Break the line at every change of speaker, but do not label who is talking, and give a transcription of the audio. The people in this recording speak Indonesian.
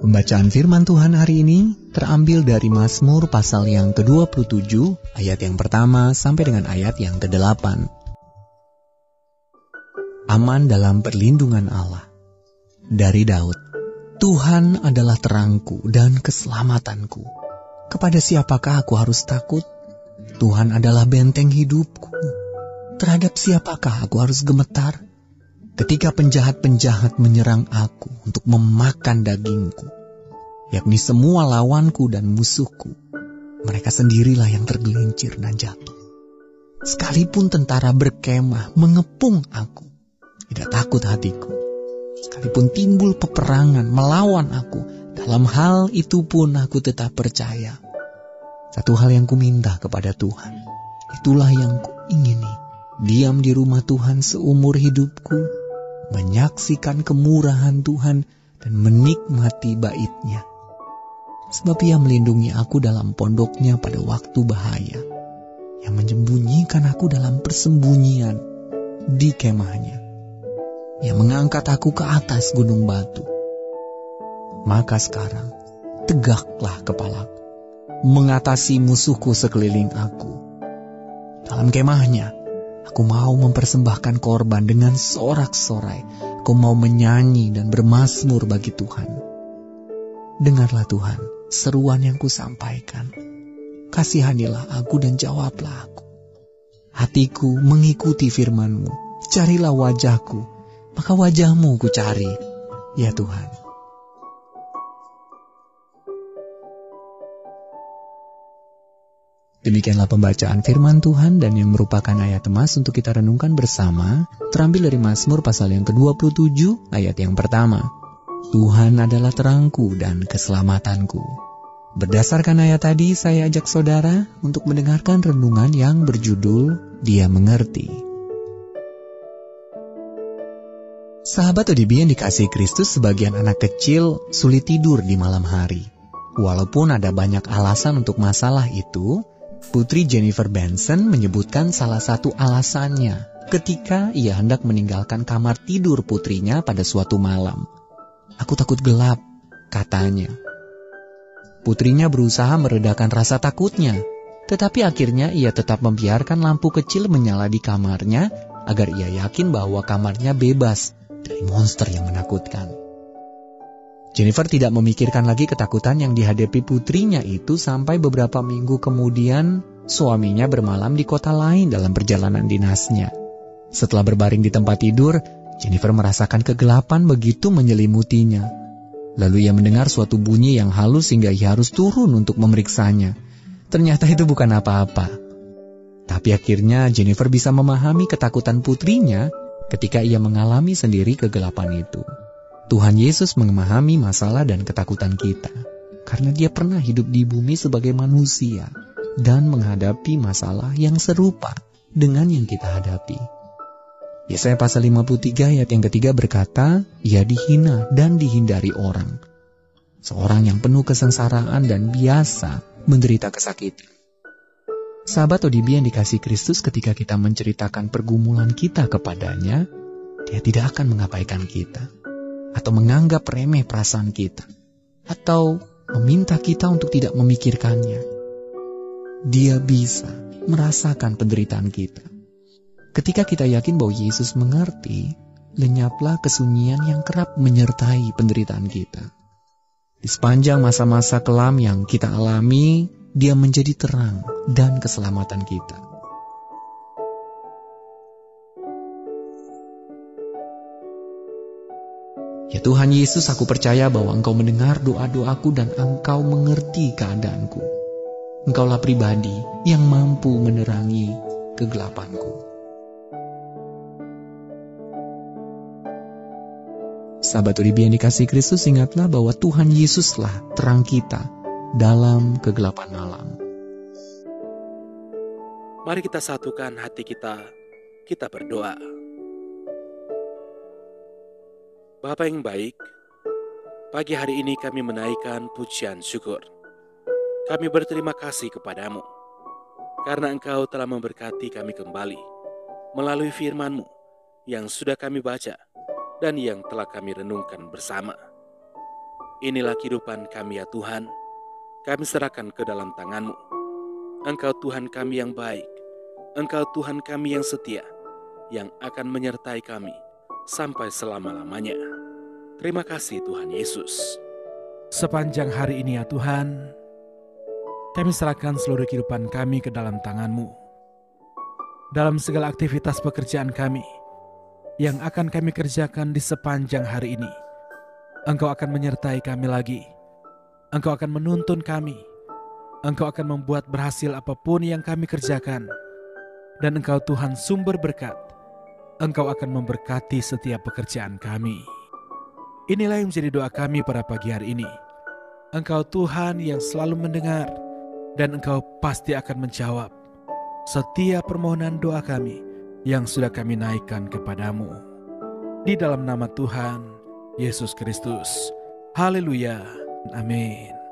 Pembacaan firman Tuhan hari ini terambil dari Mazmur pasal yang ke-27, ayat yang pertama sampai dengan ayat yang ke-8. Aman dalam perlindungan Allah. Dari Daud. Tuhan adalah terangku dan keselamatanku. Kepada siapakah aku harus takut? Tuhan adalah benteng hidupku. Terhadap siapakah aku harus gemetar? Ketika penjahat-penjahat menyerang aku untuk memakan dagingku, yakni semua lawanku dan musuhku, mereka sendirilah yang tergelincir dan jatuh. Sekalipun tentara berkemah mengepung aku, tidak takut hatiku. Sekalipun timbul peperangan melawan aku, dalam hal itu pun aku tetap percaya. Satu hal yang kuminta kepada Tuhan, itulah yang kuingini, diam di rumah Tuhan seumur hidupku, menyaksikan kemurahan Tuhan dan menikmati bait-Nya. Sebab Ia melindungi aku dalam pondok-Nya pada waktu bahaya, yang menyembunyikan aku dalam persembunyian di kemah-Nya, yang mengangkat aku ke atas gunung batu. Maka sekarang tegaklah kepalaku, mengatasi musuhku sekeliling aku. Dalam kemah-Nya aku mau mempersembahkan korban dengan sorak-sorai. Aku mau menyanyi dan bermazmur bagi Tuhan. Dengarlah Tuhan seruan yang kusampaikan. Kasihanilah aku dan jawablah aku. Hatiku mengikuti firman-Mu. Carilah wajah-Ku, maka wajah-Mu ku cari, ya Tuhan. Demikianlah pembacaan firman Tuhan dan yang merupakan ayat emas untuk kita renungkan bersama, terambil dari Mazmur pasal yang ke-27, ayat yang pertama. Tuhan adalah terangku dan keselamatanku. Berdasarkan ayat tadi, saya ajak saudara untuk mendengarkan renungan yang berjudul Dia Mengerti. Sahabat ODB yang dikasihi Kristus, sebagian anak kecil sulit tidur di malam hari. Walaupun ada banyak alasan untuk masalah itu, Putri Jennifer Benson menyebutkan salah satu alasannya ketika ia hendak meninggalkan kamar tidur putrinya pada suatu malam. Aku takut gelap, katanya. Putrinya berusaha meredakan rasa takutnya, tetapi akhirnya ia tetap membiarkan lampu kecil menyala di kamarnya agar ia yakin bahwa kamarnya bebas dari monster yang menakutkan. Jennifer tidak memikirkan lagi ketakutan yang dihadapi putrinya itu sampai beberapa minggu kemudian suaminya bermalam di kota lain dalam perjalanan dinasnya. Setelah berbaring di tempat tidur, Jennifer merasakan kegelapan begitu menyelimutinya. Lalu ia mendengar suatu bunyi yang halus hingga ia harus turun untuk memeriksanya. Ternyata itu bukan apa-apa. Tapi akhirnya Jennifer bisa memahami ketakutan putrinya ketika ia mengalami sendiri kegelapan itu. Tuhan Yesus memahami masalah dan ketakutan kita, karena Dia pernah hidup di bumi sebagai manusia dan menghadapi masalah yang serupa dengan yang kita hadapi. Yesaya pasal 53 ayat yang ketiga berkata, Ia dihina dan dihindari orang. Seorang yang penuh kesengsaraan dan biasa menderita kesakitan. Sahabat ODB yang dikasihi Kristus, ketika kita menceritakan pergumulan kita kepadanya, Dia tidak akan mengabaikan kita, atau menganggap remeh perasaan kita, atau meminta kita untuk tidak memikirkannya. Dia bisa merasakan penderitaan kita. Ketika kita yakin bahwa Yesus mengerti, lenyaplah kesunyian yang kerap menyertai penderitaan kita. Di sepanjang masa-masa kelam yang kita alami, Dia menjadi terang dan keselamatan kita. Ya Tuhan Yesus, aku percaya bahwa Engkau mendengar doa-doaku dan Engkau mengerti keadaanku. Engkaulah pribadi yang mampu menerangi kegelapanku. Sahabat ODB yang dikasihi Kristus, ingatlah bahwa Tuhan Yesuslah terang kita dalam kegelapan malam.
Mari kita satukan hati kita berdoa. Bapa yang baik, pagi hari ini kami menaikkan pujian syukur. Kami berterima kasih kepadamu, karena Engkau telah memberkati kami kembali melalui firman-Mu yang sudah kami baca dan yang telah kami renungkan bersama. Inilah kehidupan kami ya Tuhan, kami serahkan ke dalam tangan-Mu. Engkau Tuhan kami yang baik, Engkau Tuhan kami yang setia, yang akan menyertai kami sampai selama-lamanya. Terima kasih Tuhan Yesus.
Sepanjang hari ini ya Tuhan, kami serahkan seluruh kehidupan kami ke dalam tangan-Mu. Dalam segala aktivitas pekerjaan kami yang akan kami kerjakan di sepanjang hari ini, Engkau akan menyertai kami lagi. Engkau akan menuntun kami. Engkau akan membuat berhasil apapun yang kami kerjakan. Dan Engkau Tuhan sumber berkat. Engkau akan memberkati setiap pekerjaan kami. Inilah yang menjadi doa kami pada pagi hari ini. Engkau Tuhan yang selalu mendengar, dan Engkau pasti akan menjawab setiap permohonan doa kami yang sudah kami naikkan kepadamu. Di dalam nama Tuhan Yesus Kristus. Haleluya. Amin.